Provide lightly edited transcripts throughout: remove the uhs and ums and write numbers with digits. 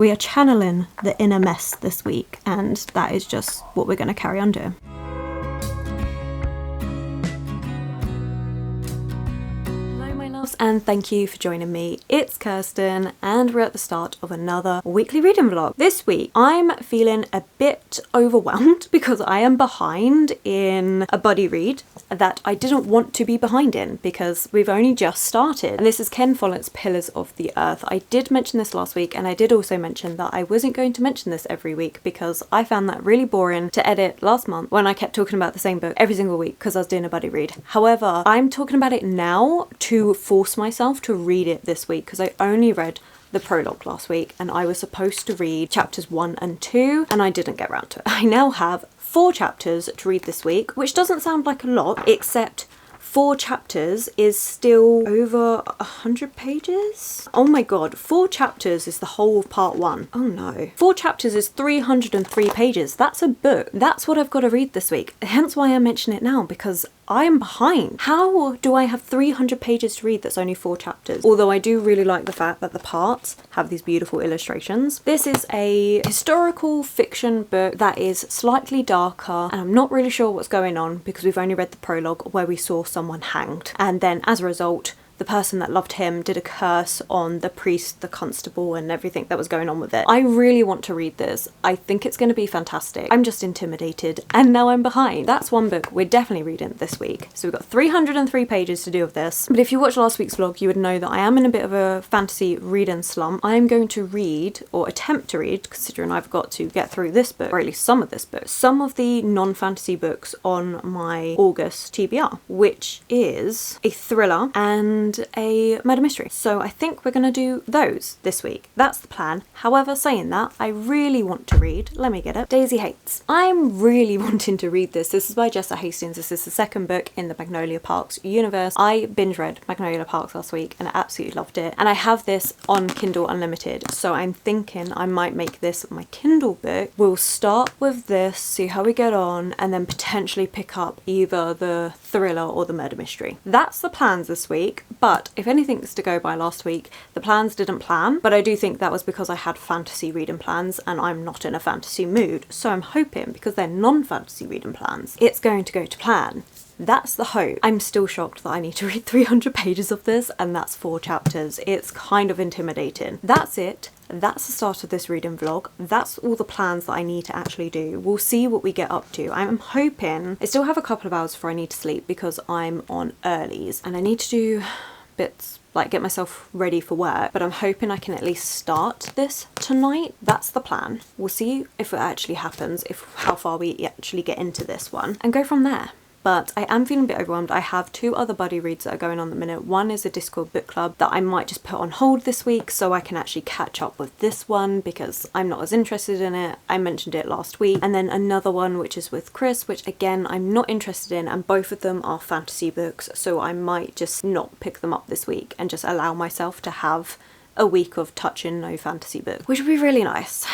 We are channeling the inner mess this week, and that is just what we're going to carry on doing. And thank you for joining me. It's Kirsten and we're at the start of another weekly reading vlog. This week I'm feeling a bit overwhelmed because I am behind in a buddy read that I didn't want to be behind in because we've only just started. And this is Ken Follett's Pillars of the Earth. I did mention this last week, and I did also mention that I wasn't going to mention this every week because I found that really boring to edit last month when I kept talking about the same book every single week because I was doing a buddy read. However, I'm talking about it now to force myself to read it this week because I only read the prologue last week and I was supposed to read chapters 1 and 2 and I didn't get around to it. I now have 4 chapters to read this week, which doesn't sound like a lot, except 4 chapters is still over 100 pages. Oh my god, 4 chapters is the whole of part 1. Oh no. 4 chapters is 303 pages. That's a book. That's what I've got to read this week. Hence why I mention it now, because I am behind. How do I have 300 pages to read that's only 4 chapters? Although I do really like the fact that the parts have these beautiful illustrations. This is a historical fiction book that is slightly darker, and I'm not really sure what's going on because we've only read the prologue where we saw someone hanged. And then as a result, the person that loved him did a curse on the priest, the constable, and everything that was going on with it. I really want to read this. I think it's going to be fantastic. I'm just intimidated, and now I'm behind. That's one book we're definitely reading this week. So we've got 303 pages to do of this. But if you watched last week's vlog, you would know that I am in a bit of a fantasy reading slump. I am going to read, or attempt to read, considering I've got to get through this book, or at least some of this book, some of the non-fantasy books on my August TBR, which is a thriller and a murder mystery. So I think we're going to do those this week. That's the plan. However, saying that, I really want to read, let me get it, Daisy Hates. I'm really wanting to read this. This is by Jessa Hastings. This is the second book in the Magnolia Parks universe. I binge read Magnolia Parks last week and I absolutely loved it. And I have this on Kindle Unlimited. So I'm thinking I might make this my Kindle book. We'll start with this, see how we get on, and then potentially pick up either the thriller or the murder mystery. That's the plans this week. But if anything's to go by last week, the plans didn't plan, but I do think that was because I had fantasy reading plans and I'm not in a fantasy mood. So I'm hoping, because they're non-fantasy reading plans, it's going to go to plan. That's the hope. I'm still shocked that I need to read 300 pages of this, and that's 4 chapters. It's kind of intimidating. That's it. That's the start of this reading vlog. That's all the plans that I need to actually do. We'll see what we get up to. I'm hoping, I still have a couple of hours before I need to sleep because I'm on earlies and I need to do bits like get myself ready for work, but I'm hoping I can at least start this tonight. That's the plan. We'll see if it actually happens, how far we actually get into this one, and go from there. But I am feeling a bit overwhelmed. I have 2 other buddy reads that are going on at the minute. One is a Discord book club that I might just put on hold this week so I can actually catch up with this one because I'm not as interested in it. I mentioned it last week. And then another one which is with Chris, which again I'm not interested in, and both of them are fantasy books, so I might just not pick them up this week and just allow myself to have a week of touching no fantasy book, which would be really nice.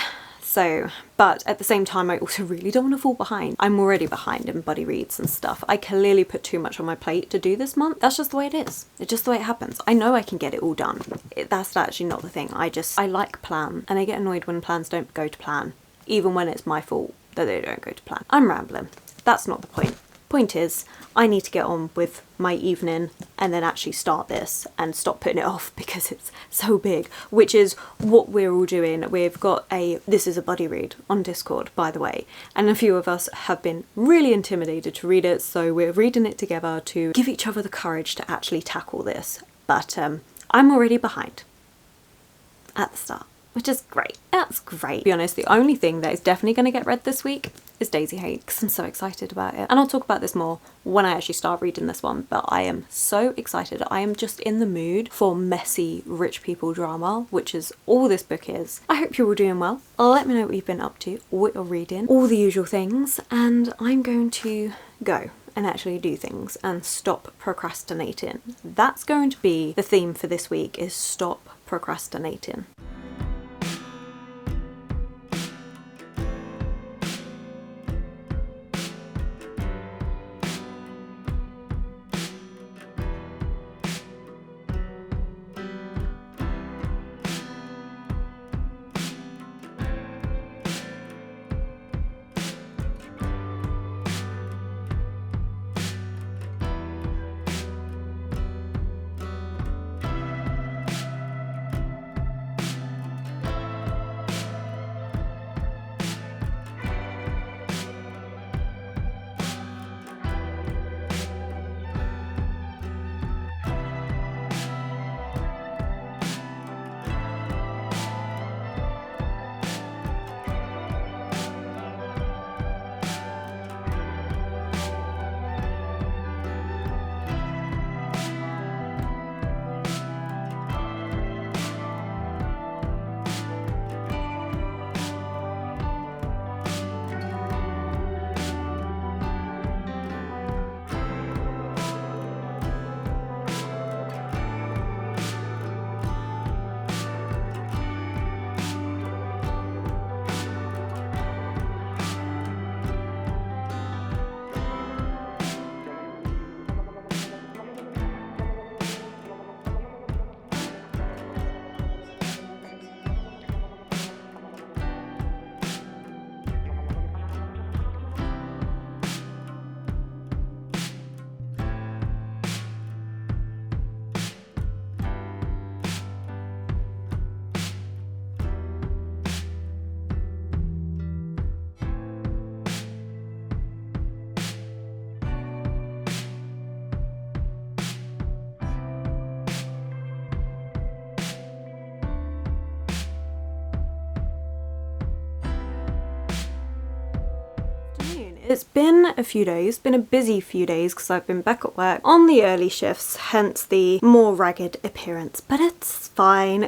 So, but at the same time, I also really don't want to fall behind. I'm already behind in buddy reads and stuff. I clearly put too much on my plate to do this month. That's just the way it is. It's just the way it happens. I know I can get it all done. That's actually not the thing. I like plan, and I get annoyed when plans don't go to plan, even when it's my fault that they don't go to plan. I'm rambling. That's not the point. Point is, I need to get on with my evening and then actually start this and stop putting it off because it's so big, which is what we're all doing. We've got this is a buddy read on Discord, by the way, and a few of us have been really intimidated to read it, so we're reading it together to give each other the courage to actually tackle this. But I'm already behind at the start, which is great. That's great. To be honest, the only thing that is definitely going to get read this week is Daisy Hates, because I'm so excited about it. And I'll talk about this more when I actually start reading this one, but I am so excited. I am just in the mood for messy rich people drama, which is all this book is. I hope you're all doing well. Let me know what you've been up to, what you're reading, all the usual things, and I'm going to go and actually do things and stop procrastinating. That's going to be the theme for this week, is stop procrastinating. It's been a few days, been a busy few days because I've been back at work on the early shifts, hence the more ragged appearance, but it's fine,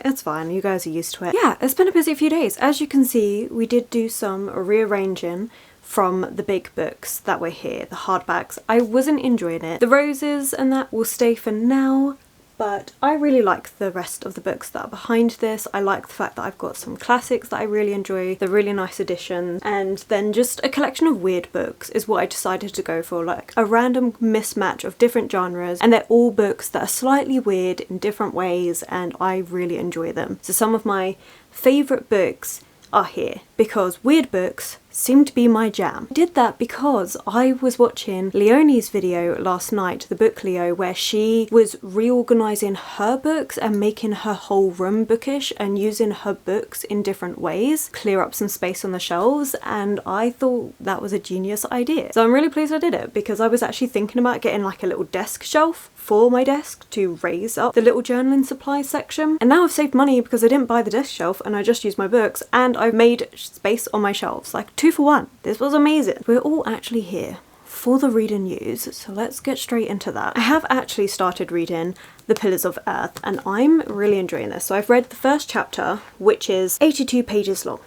you guys are used to it. Yeah, it's been a busy few days. As you can see, we did do some rearranging from the big books that were here, the hardbacks. I wasn't enjoying it. The roses and that will stay for now, but I really like the rest of the books that are behind this. I like the fact that I've got some classics that I really enjoy, the really nice editions, and then just a collection of weird books is what I decided to go for, like a random mismatch of different genres, and they're all books that are slightly weird in different ways, and I really enjoy them. So some of my favourite books are here because weird books seem to be my jam. I did that because I was watching Leonie's video last night, the book Leo, where she was reorganising her books and making her whole room bookish and using her books in different ways, clear up some space on the shelves, and I thought that was a genius idea. So I'm really pleased I did it because I was actually thinking about getting like a little desk shelf for my desk to raise up the little journaling supplies section, and now I've saved money because I didn't buy the desk shelf and I just used my books, and I've made space on my shelves, like 2 for 1. This was amazing. We're all actually here for the reading news, so let's get straight into that. I have actually started reading The Pillars of Earth and I'm really enjoying this. So I've read the first chapter, which is 82 pages long.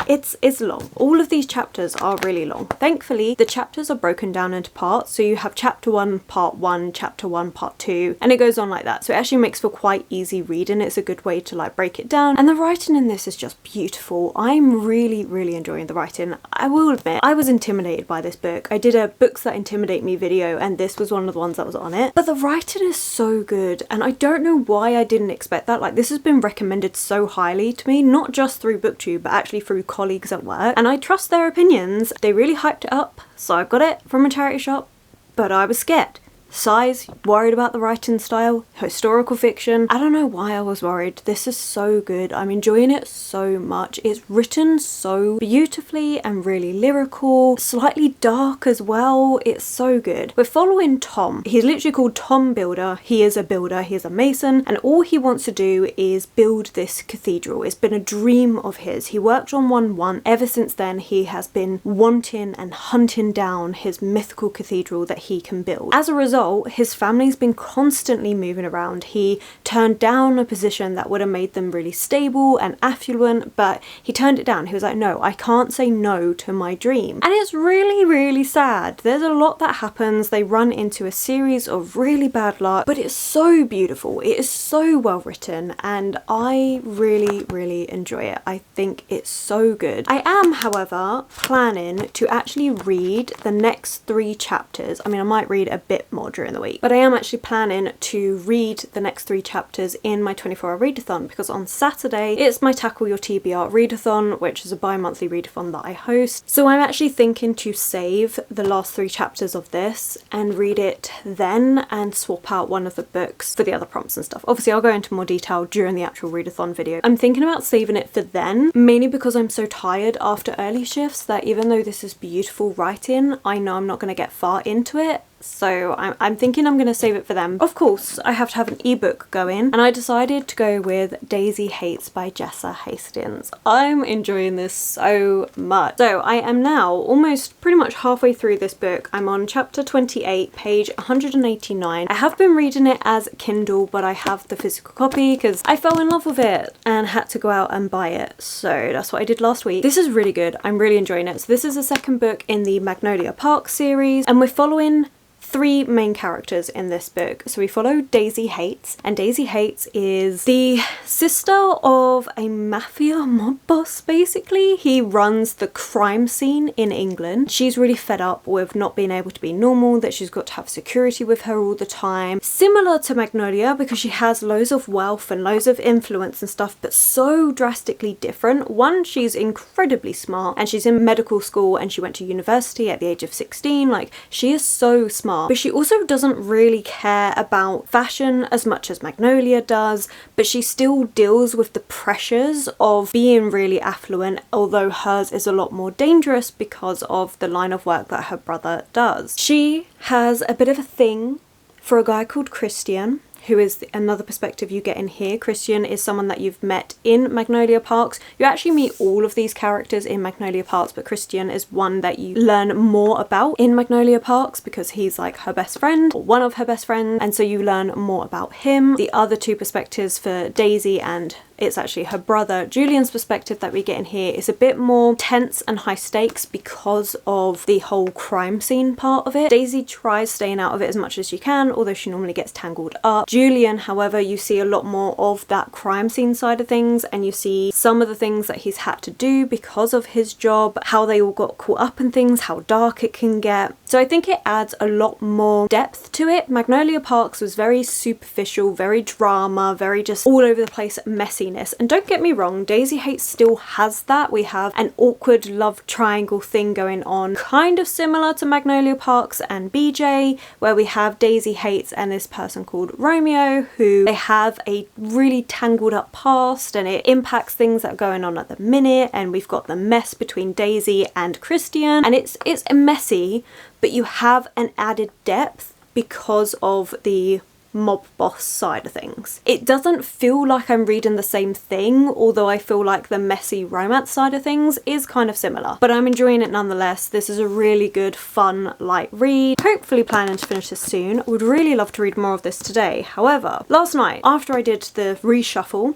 It's long. All of these chapters are really long. Thankfully, the chapters are broken down into parts. So you have chapter 1, part 1, chapter 1, part 2, and it goes on like that. So it actually makes for quite easy reading. It's a good way to like break it down. And the writing in this is just beautiful. I'm really enjoying the writing. I will admit, I was intimidated by this book. I did a Books That Intimidate Me video and this was one of the ones that was on it. But the writing is so good and I don't know why I didn't expect that. Like, this has been recommended so highly to me, not just through BookTube, but actually through colleagues at work, and I trust their opinions. They really hyped it up, so I got it from a charity shop, but I was scared. Size, worried about the writing style, historical fiction. I don't know why I was worried. This is so good. I'm enjoying it so much. It's written so beautifully and really lyrical, slightly dark as well. It's so good. We're following Tom. He's literally called Tom Builder. He is a builder, he is a mason, and all he wants to do is build this cathedral. It's been a dream of his. He worked on one once. Ever since then, he has been wanting and hunting down his mythical cathedral that he can build. As a result, his family's been constantly moving around. He turned down a position that would have made them really stable and affluent, but he turned it down. He was like, no, I can't say no to my dream. And it's really sad. There's a lot that happens. They run into a series of really bad luck, but it's so beautiful. It is so well written and I really enjoy it. I think it's so good. I am, however, planning to actually read the next 3 chapters. I mean, I might read a bit more during the week, but I am actually planning to read the next 3 chapters in my 24-hour readathon because on Saturday it's my Tackle Your TBR readathon, which is a bi-monthly readathon that I host. So I'm actually thinking to save the last 3 chapters of this and read it then and swap out one of the books for the other prompts and stuff. Obviously I'll go into more detail during the actual readathon video. I'm thinking about saving it for then, mainly because I'm so tired after early shifts that even though this is beautiful writing, I know I'm not going to get far into it. So I'm thinking I'm going to save it for them. Of course, I have to have an ebook going, and I decided to go with Daisy Hates by Jessa Hastings. I'm enjoying this so much. So I am now almost pretty much halfway through this book. I'm on chapter 28, page 189. I have been reading it as Kindle, but I have the physical copy because I fell in love with it and had to go out and buy it. So that's what I did last week. This is really good. I'm really enjoying it. So this is the second book in the Magnolia Park series, and we're following 3 main characters in this book. So we follow Daisy Hates, and Daisy Hates is the sister of a mafia mob boss, basically. He runs the crime scene in England. She's really fed up with not being able to be normal, that she's got to have security with her all the time. Similar to Magnolia because she has loads of wealth and loads of influence and stuff, but so drastically different. One, she's incredibly smart and she's in medical school and she went to university at the age of 16. Like, she is so smart. But she also doesn't really care about fashion as much as Magnolia does, but she still deals with the pressures of being really affluent, although hers is a lot more dangerous because of the line of work that her brother does. She has a bit of a thing for a guy called Christian, who is another perspective you get in here. Christian is someone that you've met in Magnolia Parks. You actually meet all of these characters in Magnolia Parks, but Christian is one that you learn more about in Magnolia Parks because he's like her best friend, or one of her best friends, and so you learn more about him. The other two perspectives for Daisy, and it's actually her brother Julian's perspective that we get in here, is a bit more tense and high stakes because of the whole crime scene part of it. Daisy tries staying out of it as much as she can, although she normally gets tangled up. Julian, however, you see a lot more of that crime scene side of things, and you see some of the things that he's had to do because of his job, how they all got caught up in things, how dark it can get. So I think it adds a lot more depth to it. Magnolia Parks was very superficial, very drama, very just all over the place messy. And don't get me wrong, Daisy Hates still has that. We have an awkward love triangle thing going on, kind of similar to Magnolia Parks and BJ, where we have Daisy Hates and this person called Romeo, who they have a really tangled up past, and it impacts things that are going on at the minute, and we've got the mess between Daisy and Christian, and it's messy, but you have an added depth because of the mob boss side of things. It doesn't feel like I'm reading the same thing, although I feel like the messy romance side of things is kind of similar, but I'm enjoying it nonetheless. This is a really good, fun, light read. Hopefully planning to finish this soon. I would really love to read more of this today. However, last night after I did the reshuffle,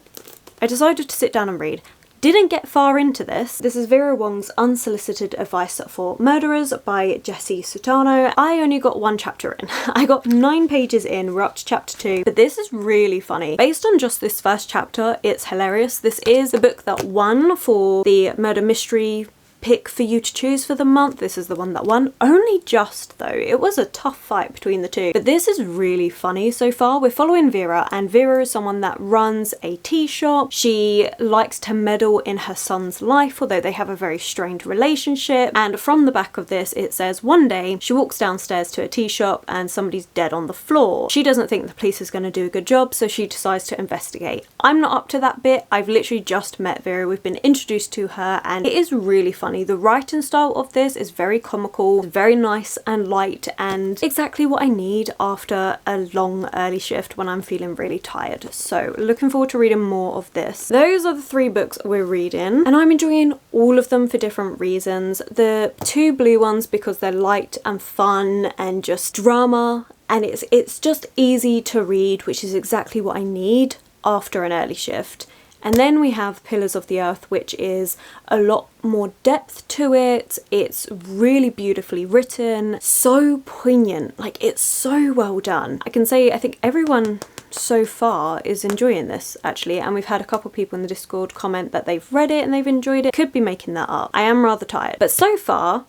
I decided to sit down and read. Didn't get far into this. This is Vera Wong's Unsolicited Advice for Murderers by Jessie Sutano. I only got one chapter in. I got 9 pages in, we're up to chapter 2, but this is really funny. Based on just this first chapter, it's hilarious. This is the book that won for the murder mystery pick for you to choose for the month. This is the one that won. Only just though. It was a tough fight between the two. But this is really funny so far. We're following Vera, and Vera is someone that runs a tea shop. She likes to meddle in her son's life, although they have a very strained relationship. And from the back of this, it says one day she walks downstairs to a tea shop and somebody's dead on the floor. She doesn't think the police is going to do a good job, so she decides to investigate. I'm not up to that bit. I've literally just met Vera. We've been introduced to her, and it is really funny. The writing style of this is very comical, very nice and light, and exactly what I need after a long early shift when I'm feeling really tired. So looking forward to reading more of this. Those are the 3 books we're reading, and I'm enjoying all of them for different reasons. The 2 blue ones because they're light and fun and just drama, and it's just easy to read, which is exactly what I need after an early shift. And then we have Pillars of the Earth, which is a lot more depth to it. It's really beautifully written, so poignant, like it's so well done. I can say I think everyone so far is enjoying this actually, and we've had a couple people in the Discord comment that they've read it and they've enjoyed it. Could be making that up. I am rather tired, but so far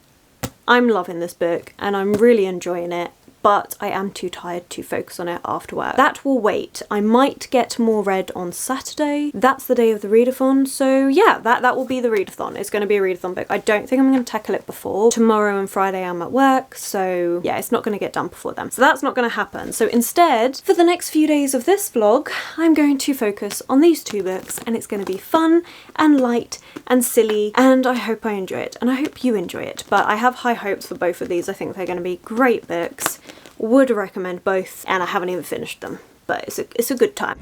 I'm loving this book and I'm really enjoying it. But I am too tired to focus on it after work. That will wait. I might get more read on Saturday. That's the day of the readathon. So yeah, that will be the readathon. It's going to be a readathon book. I don't think I'm going to tackle it before. Tomorrow and Friday I'm at work. So yeah, it's not going to get done before then. So that's not going to happen. So instead, for the next few days of this vlog, I'm going to focus on these 2 books, and it's going to be fun and light and silly, and I hope I enjoy it, and I hope you enjoy it. But I have high hopes for both of these. I think they're going to be great books. Would recommend both, and I haven't even finished them, but it's a good time.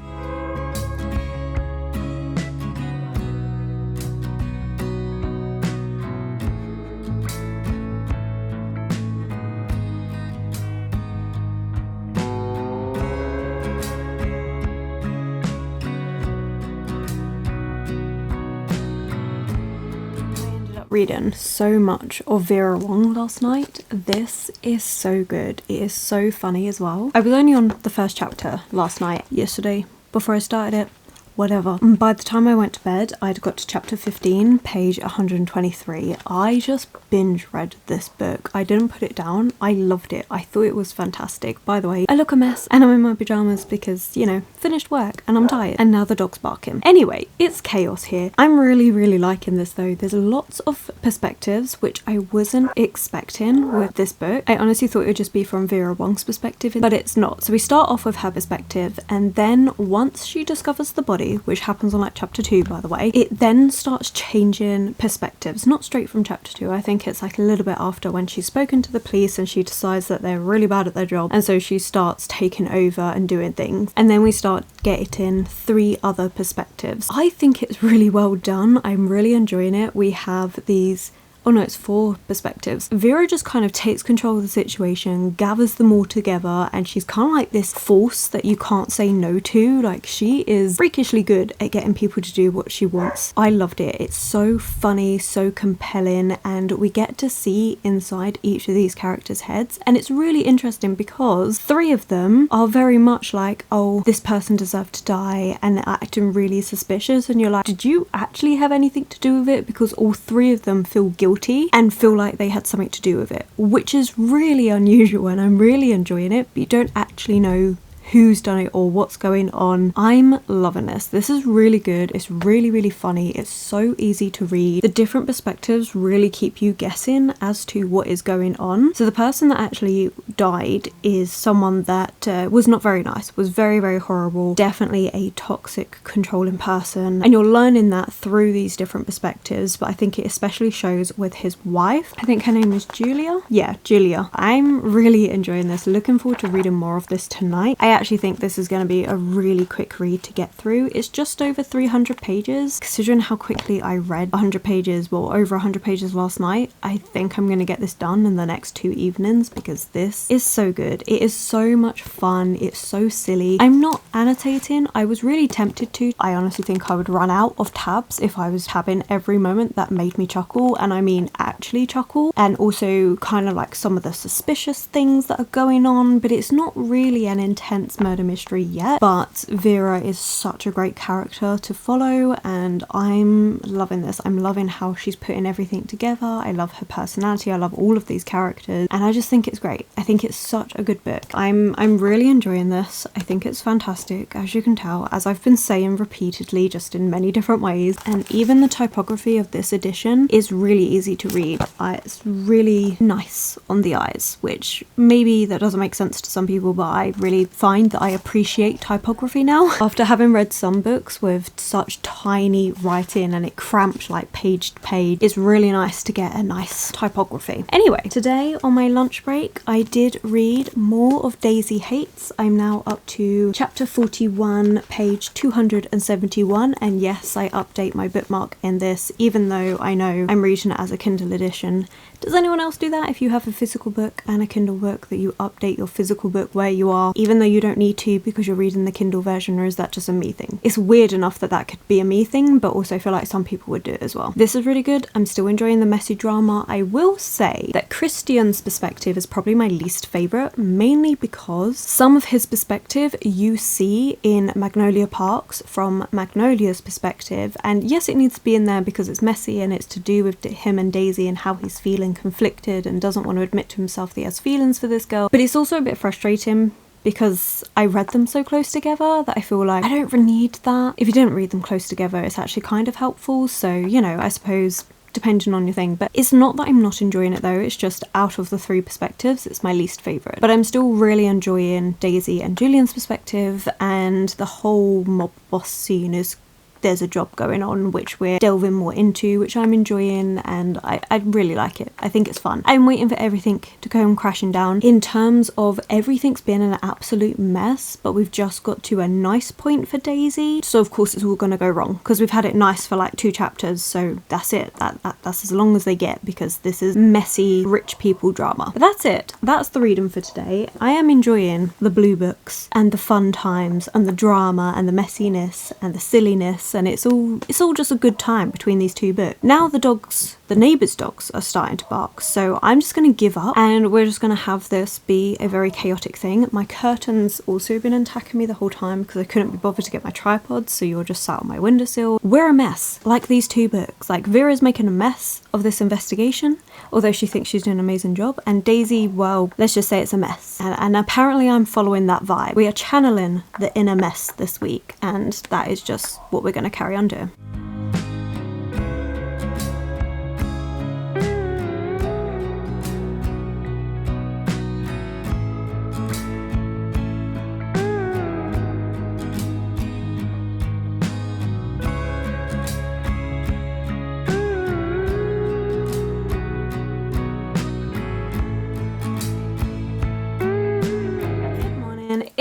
Reading so much of Vera Wong last night. This is so good. It is so funny as well. I was only on the first chapter last night, yesterday, before I started it. Whatever. And by the time I went to bed, I'd got to chapter 15, page 123. I just binge read this book. I didn't put it down. I loved it. I thought it was fantastic. By the way, I look a mess and I'm in my pajamas because, you know, finished work and I'm tired. And now the dog's barking. Anyway, it's chaos here. I'm really, really liking this though. There's lots of perspectives, which I wasn't expecting with this book. I honestly thought it would just be from Vera Wong's perspective, but it's not. So we start off with her perspective, and then once she discovers the body, eventually, which happens on like chapter 2 by the way, it then starts changing perspectives, not straight from chapter 2. I think it's like a little bit after, when she's spoken to the police and she decides that they're really bad at their job, and so she starts taking over and doing things, and then we start getting 3 other perspectives. I think it's really well done. I'm really enjoying it. We have these, oh no, it's 4 perspectives. Vera just kind of takes control of the situation, gathers them all together, and she's kind of like this force that you can't say no to. Like, she is freakishly good at getting people to do what she wants. I loved it. It's so funny, so compelling, and we get to see inside each of these characters' heads, and it's really interesting because 3 of them are very much like, oh, this person deserved to die, and they're acting really suspicious, and you're like, did you actually have anything to do with it? Because all 3 of them feel guilty and feel like they had something to do with it, which is really unusual, and I'm really enjoying it, but you don't actually know who's done it or what's going on. I'm loving this. This is really good. It's really funny. It's so easy to read. The different perspectives really keep you guessing as to what is going on. So the person that actually died is someone that was not very nice, was very horrible, definitely a toxic, controlling person, and you're learning that through these different perspectives, but I think it especially shows with his wife. I think her name is Julia. Yeah, Julia. I'm really enjoying this. Looking forward to reading more of this tonight. I actually think this is going to be a really quick read to get through. It's just over 300 pages. Considering how quickly I read 100 pages, well, over 100 pages last night, I think I'm going to get this done in the next 2 evenings because this is so good. It is so much fun. It's so silly. I'm not annotating. I was really tempted to. I honestly think I would run out of tabs if I was tabbing every moment that made me chuckle, and I mean actually chuckle, and also kind of like some of the suspicious things that are going on, but it's not really an intense murder mystery yet. But Vera is such a great character to follow, and I'm loving this. I'm loving how she's putting everything together. I love her personality. I love all of these characters, and I just think it's great. I think it's such a good book. I'm really enjoying this. I think it's fantastic, as you can tell, as I've been saying repeatedly, just in many different ways, and even the typography of this edition is really easy to read. It's really nice on the eyes, which maybe that doesn't make sense to some people, but I really find that I appreciate typography now. After having read some books with such tiny writing and it cramped like page to page, it's really nice to get a nice typography. Anyway, today on my lunch break I did read more of Daisy Hates. I'm now up to chapter 41, page 271, and yes, I update my bookmark in this, even though I know I'm reading it as a Kindle edition. Does anyone else do that? If you have a physical book and a Kindle book, that you update your physical book where you are, even though you don't need to because you're reading the Kindle version, or is that just a me thing? It's weird enough that that could be a me thing, but also I feel like some people would do it as well. This is really good. I'm still enjoying the messy drama. I will say that Christian's perspective is probably my least favourite, mainly because some of his perspective you see in Magnolia Parks from Magnolia's perspective, and yes, it needs to be in there because it's messy and it's to do with him and Daisy and how he's feeling conflicted and doesn't want to admit to himself that he has feelings for this girl, but it's also a bit frustrating because I read them so close together that I feel like I don't really need that. If you didn't read them close together, it's actually kind of helpful, so you know, I suppose depending on your thing. But it's not that I'm not enjoying it though, it's just out of the 3 perspectives it's my least favourite. But I'm still really enjoying Daisy and Julian's perspective, and the whole mob boss scene is, there's a job going on which we're delving more into, which I'm enjoying, and I really like it. I think it's fun. I'm waiting for everything to come crashing down. In terms of everything's been an absolute mess, but we've just got to a nice point for Daisy, so of course it's all gonna go wrong because we've had it nice for like 2 chapters, so that's it. That's as long as they get, because this is messy rich people drama. But that's it. That's the reading for today. I am enjoying the blue books and the fun times and the drama and the messiness and the silliness, and it's all just a good time between these 2 books. Now the neighbours' dogs are starting to bark, so I'm just going to give up and we're just going to have this be a very chaotic thing. My curtains also been attacking me the whole time because I couldn't be bothered to get my tripod, so you're just sat on my windowsill. We're a mess, like these 2 books. Like, Vera's making a mess of this investigation, although she thinks she's doing an amazing job, and Daisy, well, let's just say it's a mess, and apparently I'm following that vibe. We are channeling the inner mess this week, and that is just what we're going to carry on doing.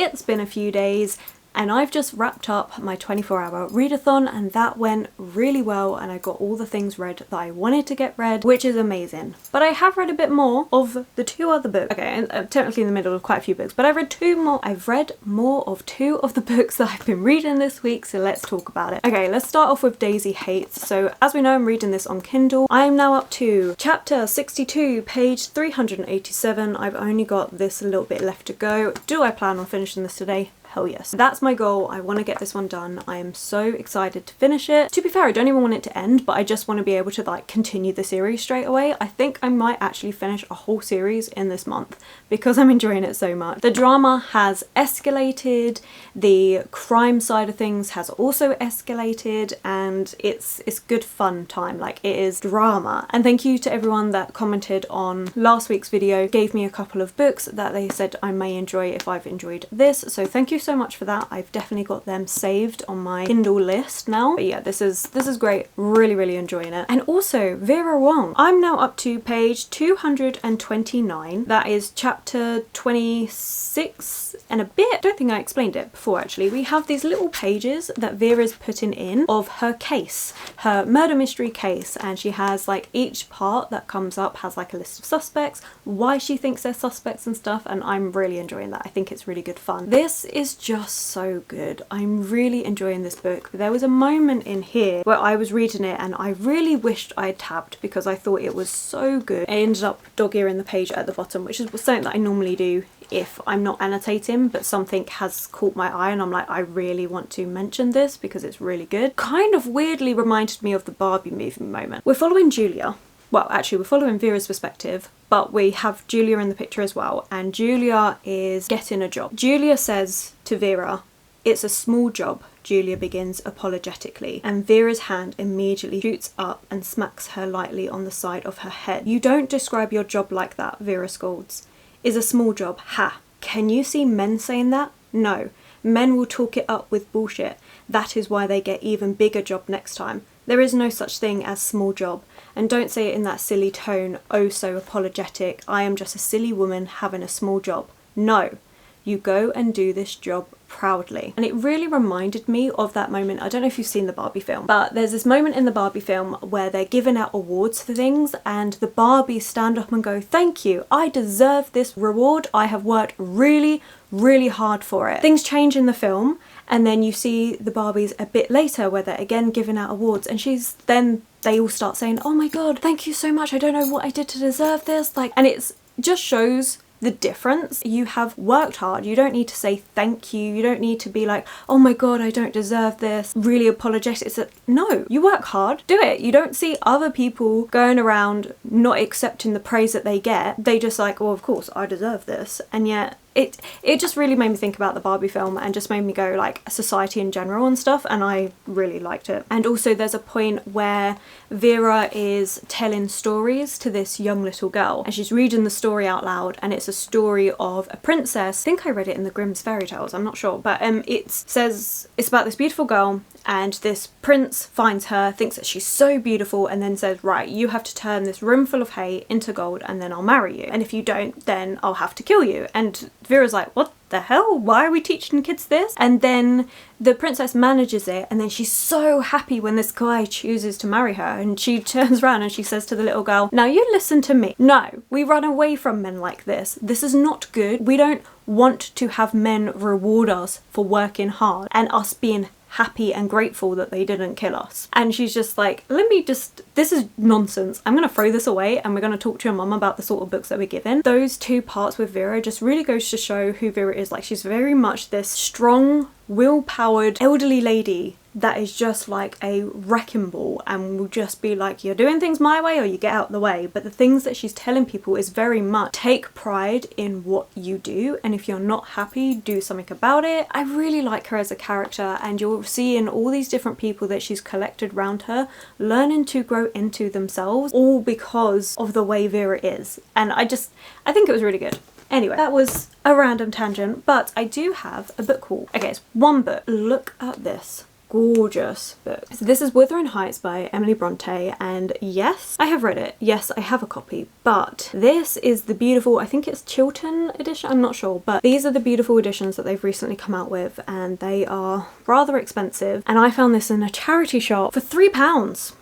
it's been a few days and I've just wrapped up my 24-hour readathon, and that went really well, and I got all the things read that I wanted to get read, which is amazing. But I have read a bit more of the 2 other books. Okay, and I'm technically in the middle of quite a few books, but I've read 2 more. I've read more of 2 of the books that I've been reading this week, so let's talk about it. Okay, let's start off with Daisy Hates. So as we know, I'm reading this on Kindle. I am now up to chapter 62, page 387. I've only got this a little bit left to go. Do I plan on finishing this today? Hell yes. That's my goal. I want to get this one done. I am so excited to finish it. To be fair, I don't even want it to end, but I just want to be able to like continue the series straight away. I think I might actually finish a whole series in this month because I'm enjoying it so much. The drama has escalated, the crime side of things has also escalated, and it's good fun time. Like, it is drama. And thank you to everyone that commented on last week's video, gave me a couple of books that they said I may enjoy if I've enjoyed this. So thank you so much for that. I've definitely got them saved on my Kindle list now. But yeah, this is great. Really enjoying it. And also Vera Wong. I'm now up to page 229. That is chapter 26 and a bit. I don't think I explained it before actually. We have these little pages that Vera's putting in of her case, her murder mystery case, and she has like each part that comes up has like a list of suspects, why she thinks they're suspects and stuff, and I'm really enjoying that. I think it's really good fun. This is just so good. I'm really enjoying this book. There was a moment in here where I was reading it and I really wished I'd tabbed because I thought it was so good. I ended up dog-earing the page at the bottom, which is something that I normally do if I'm not annotating, but something has caught my eye and I'm like, I really want to mention this because it's really good. Kind of weirdly reminded me of the Barbie movie moment. We're following Julia. Well, actually, we're following Vera's perspective, but we have Julia in the picture as well, and Julia is getting a job. Julia says to Vera, "It's a small job," Julia begins apologetically, and Vera's hand immediately shoots up and smacks her lightly on the side of her head. "You don't describe your job like that," Vera scolds. "Is a small job, ha. Can you see men saying that? No. Men will talk it up with bullshit. That is why they get even bigger job next time. There is no such thing as small job. And don't say it in that silly tone, oh so apologetic, I am just a silly woman having a small job. No, you go and do this job proudly." And it really reminded me of that moment. I don't know if you've seen the Barbie film, but there's this moment in the Barbie film where they're giving out awards for things and the Barbies stand up and go, "Thank you, I deserve this reward. I have worked really hard for it." Things change in the film, and then you see the Barbies a bit later where they're again giving out awards, and they all start saying, "Oh my god, thank you so much, I don't know what I did to deserve this." Like, and it's just shows the difference. You have worked hard. You don't need to say thank you. You don't need to be like, "Oh my god, I don't deserve this," really apologetic. It's no, you work hard, do it. You don't see other people going around not accepting the praise that they get. They just like, "Well, of course I deserve this," and yet it just really made me think about the Barbie film and just made me go like society in general and stuff, and I really liked it. And also there's a point where Vera is telling stories to this young little girl and she's reading the story out loud, and it's a story of a princess. I think I read it in the Grimm's fairy tales, I'm not sure, but it says it's about this beautiful girl and this prince finds her, thinks that she's so beautiful, and then says, "Right, you have to turn this room full of hay into gold and then I'll marry you, and if you don't then I'll have to kill you." And Vera's like, "What the hell? Why are we teaching kids this?" And then the princess manages it, and then she's so happy when this guy chooses to marry her, and she turns around and she says to the little girl, "Now you listen to me. No, we run away from men like this. This is not good. We don't want to have men reward us for working hard and us being happy and grateful that they didn't kill us." And she's just like, this is nonsense. I'm gonna throw this away and we're gonna talk to your mum about the sort of books that we're given. Those 2 parts with Vera just really goes to show who Vera is. Like, she's very much this strong, will-powered elderly lady that is just like a wrecking ball and will just be like, "You're doing things my way or you get out the way." But the things that she's telling people is very much take pride in what you do, and if you're not happy, do something about it. I really like her as a character, and you'll see in all these different people that she's collected around her learning to grow into themselves, all because of the way Vera is. And I think it was really good. Anyway, that was a random tangent, but I do have a book haul. Okay, it's one book. Look at this. gorgeous book. So this is Wuthering Heights by Emily Bronte, and yes, I have read it. Yes, I have a copy, but this is the beautiful, I think it's Chiltern edition, I'm not sure, but these are the beautiful editions that they've recently come out with, and they are rather expensive, and I found this in a charity shop for £3.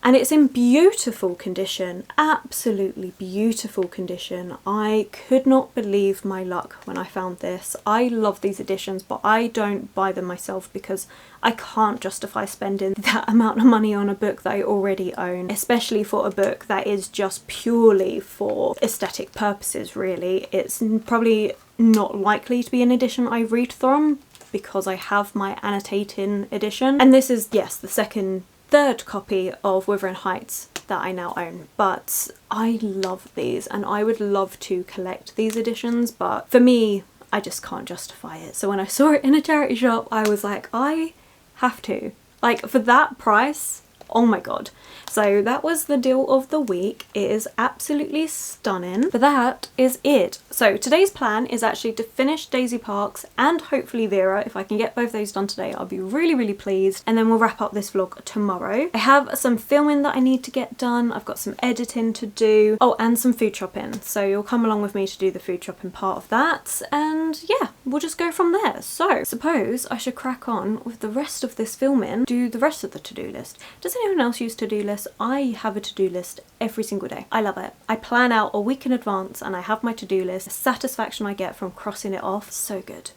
And it's in beautiful condition, absolutely beautiful condition. I could not believe my luck when I found this. I love these editions, but I don't buy them myself because I can't justify spending that amount of money on a book that I already own, especially for a book that is just purely for aesthetic purposes, really. It's probably not likely to be an edition I read from because I have my annotating edition. And this is, yes, the third copy of Wuthering Heights that I now own, but I love these and I would love to collect these editions, but for me, I just can't justify it. So when I saw it in a charity shop, I was like, I have to. Like, for that price, oh my god. So that was the deal of the week. It is absolutely stunning. But that is it. So today's plan is actually to finish Daisy Parks and hopefully Vera. If I can get both those done today, I'll be really, really pleased. And then we'll wrap up this vlog tomorrow. I have some filming that I need to get done. I've got some editing to do. Oh, and some food shopping. So you'll come along with me to do the food shopping part of that. And yeah, we'll just go from there. So suppose I should crack on with the rest of this filming, do the rest of the to-do list. Does anyone else use to-do lists? I have a to-do list every single day. I love it. I plan out a week in advance and I have my to-do list. The satisfaction I get from crossing it off, so good.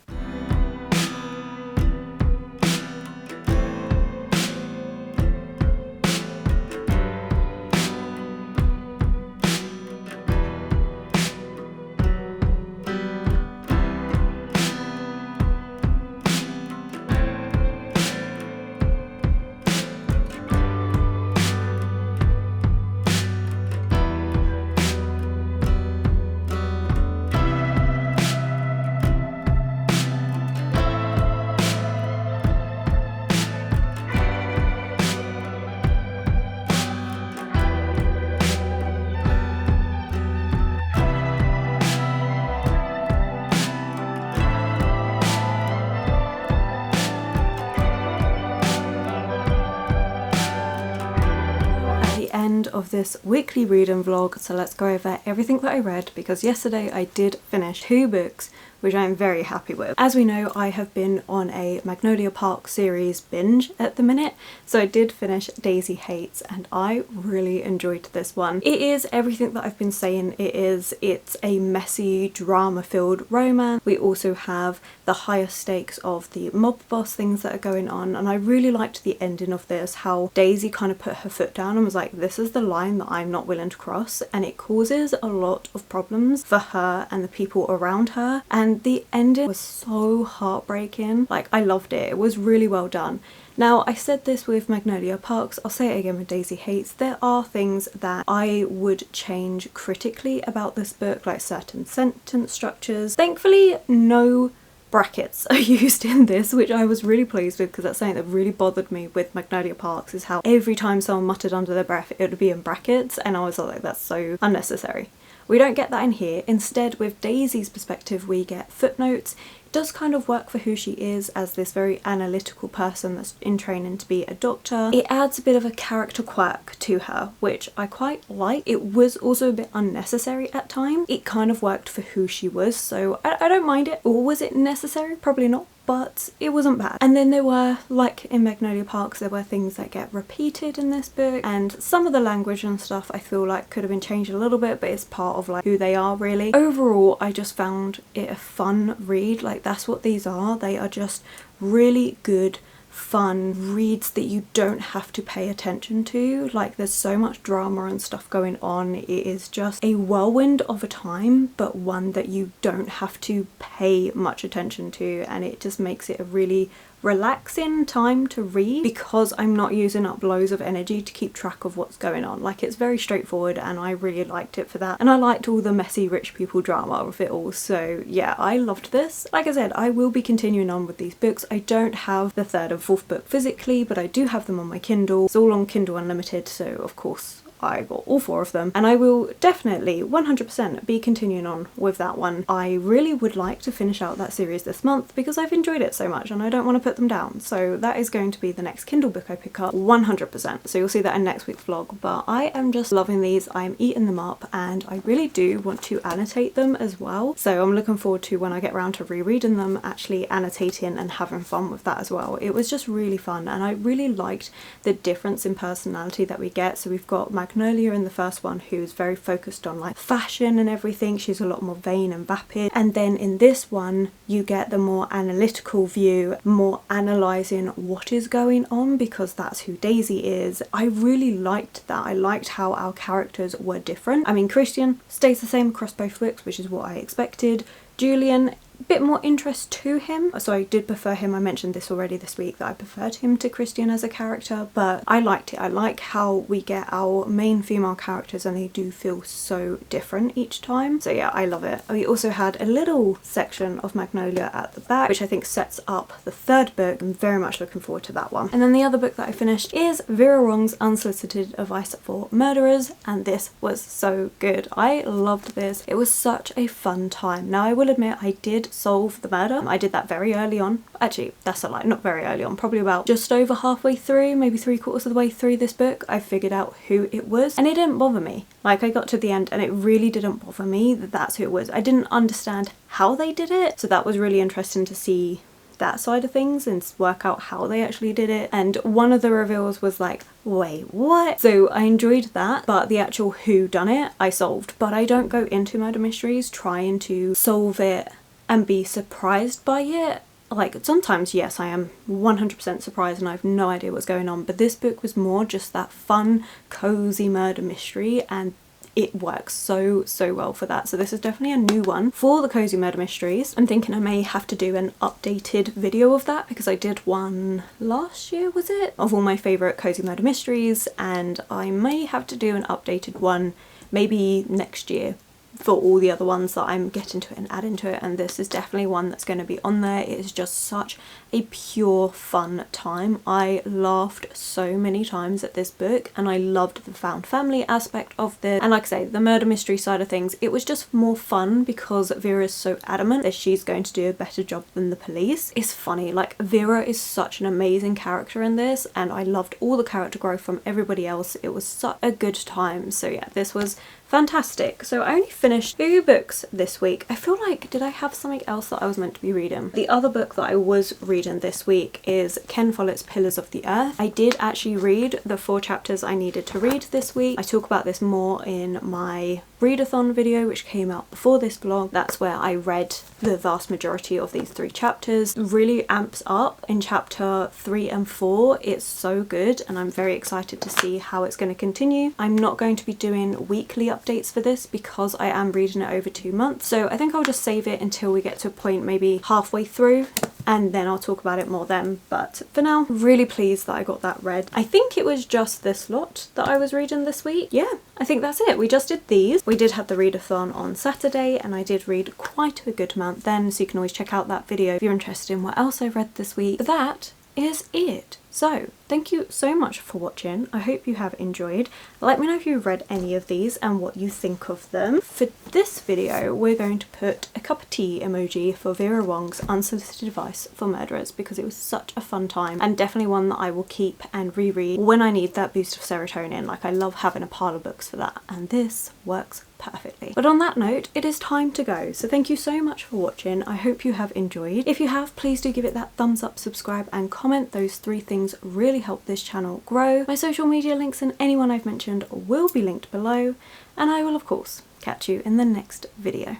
End of this weekly reading vlog, so let's go over everything that I read, because yesterday I did finish 2 books which I am very happy with. As we know, I have been on a Magnolia Park series binge at the minute, so I did finish Daisy Hates and I really enjoyed this one. It is everything that I've been saying it is. It's a messy, drama-filled romance. We also have the higher stakes of the mob boss things that are going on, and I really liked the ending of this, how Daisy kind of put her foot down and was like, this is the line that I'm not willing to cross, and it causes a lot of problems for her and the people around her, and the ending was so heartbreaking. Like, I loved it. It was really well done. Now, I said this with Magnolia Parks, I'll say it again with Daisy Hates. There are things that I would change critically about this book, like certain sentence structures. Thankfully, no brackets are used in this, which I was really pleased with, because that's something that really bothered me with Magnolia Parks, is how every time someone muttered under their breath it would be in brackets, and I was like, that's so unnecessary. We don't get that in here. Instead, with Daisy's perspective, we get footnotes. It does kind of work for who she is as this very analytical person that's in training to be a doctor. It adds a bit of a character quirk to her, which I quite like. It was also a bit unnecessary at times. It kind of worked for who she was, so I don't mind it. Or was it necessary? Probably not, but it wasn't bad. And then there were, like in Magnolia Parks, there were things that get repeated in this book, and some of the language and stuff I feel like could have been changed a little bit, but it's part of like who they are really. Overall, I just found it a fun read. Like, that's what these are. They are just really good, fun reads that you don't have to pay attention to. Like, there's so much drama and stuff going on. It is just a whirlwind of a time, but one that you don't have to pay much attention to, and it just makes it a really relaxing time to read, because I'm not using up loads of energy to keep track of what's going on. Like, it's very straightforward, and I really liked it for that, and I liked all the messy rich people drama of it all. So yeah, I loved this. Like I said, I will be continuing on with these books. I don't have the 3rd and 4th book physically, but I do have them on my Kindle. It's all on Kindle Unlimited, so of course I got all 4 of them, and I will definitely 100% be continuing on with that one. I really would like to finish out that series this month because I've enjoyed it so much and I don't want to put them down. So that is going to be the next Kindle book I pick up 100%. So you'll see that in next week's vlog, but I am just loving these. I'm eating them up and I really do want to annotate them as well. So I'm looking forward to when I get around to rereading them, actually annotating and having fun with that as well. It was just really fun and I really liked the difference in personality that we get. So we've got Magnolia in the first one, who's very focused on like fashion and everything. She's a lot more vain and vapid. And then in this one you get the more analytical view, more analysing what is going on, because that's who Daisy is. I really liked that. I liked how our characters were different. I mean, Christian stays the same across both books, which is what I expected. Julian, bit more interest to him, so I did prefer him. I mentioned this already this week that I preferred him to Christian as a character, but I liked it. I like how we get our main female characters and they do feel so different each time. So yeah, I love it. We also had a little section of Magnolia at the back, which I think sets up the 3rd book. I'm very much looking forward to that one. And then the other book that I finished is Vera Wrong's Unsolicited Advice for Murderers, and this was so good. I loved this. It was such a fun time. Now I will admit I did solve the murder. I did that very early on. Actually, that's a lie, not very early on, probably about just over halfway through, maybe 3/4 of the way through this book, I figured out who it was, and it didn't bother me. Like, I got to the end and it really didn't bother me that that's who it was. I didn't understand how they did it, so that was really interesting to see that side of things and work out how they actually did it. And one of the reveals was like, wait, what? So I enjoyed that, but the actual who done it I solved. But I don't go into murder mysteries trying to solve it and be surprised by it. Like, sometimes, yes, I am 100% surprised and I have no idea what's going on, but this book was more just that fun, cozy murder mystery, and it works so well for that. So this is definitely a new one for the cozy murder mysteries. I'm thinking I may have to do an updated video of that because I did one last year, was it? Of all my favourite cozy murder mysteries, and I may have to do an updated one maybe next year for all the other ones that I'm getting to it and adding to it, and this is definitely one that's going to be on there. It is just such a pure fun time. I laughed so many times at this book and I loved the found family aspect of this, and like I say, the murder mystery side of things, it was just more fun because Vera is so adamant that she's going to do a better job than the police. It's funny, like, Vera is such an amazing character in this and I loved all the character growth from everybody else. It was such a good time. So yeah, this was fantastic. So I only finished 2 books this week. I feel like, did I have something else that I was meant to be reading? The other book that I was reading this week is Ken Follett's Pillars of the Earth. I did actually read the 4 chapters I needed to read this week. I talk about this more in my Readathon video, which came out before this vlog. That's where I read the vast majority of these 3 chapters. Really amps up in chapter 3 and 4. It's so good and I'm very excited to see how it's going to continue. I'm not going to be doing weekly updates for this because I am reading it over 2 months, so I think I'll just save it until we get to a point maybe halfway through and then I'll talk about it more then. But for now, really pleased that I got that read. I think it was just this lot that I was reading this week. Yeah, I think that's it. We just did these. We did have the readathon on Saturday and I did read quite a good amount then, so you can always check out that video if you're interested in what else I've read this week. But that is it. So thank you so much for watching. I hope you have enjoyed. Let me know if you've read any of these and what you think of them. For this video we're going to put a cup of tea emoji for Vera Wong's Unsolicited Advice for Murderers because it was such a fun time and definitely one that I will keep and reread when I need that boost of serotonin. Like, I love having a pile of books for that, and this works perfectly. But on that note, it is time to go. So thank you so much for watching. I hope you have enjoyed. If you have, please do give it that thumbs up, subscribe and comment. Those 3 things really help this channel grow. My social media links and anyone I've mentioned will be linked below, and I will of course catch you in the next video.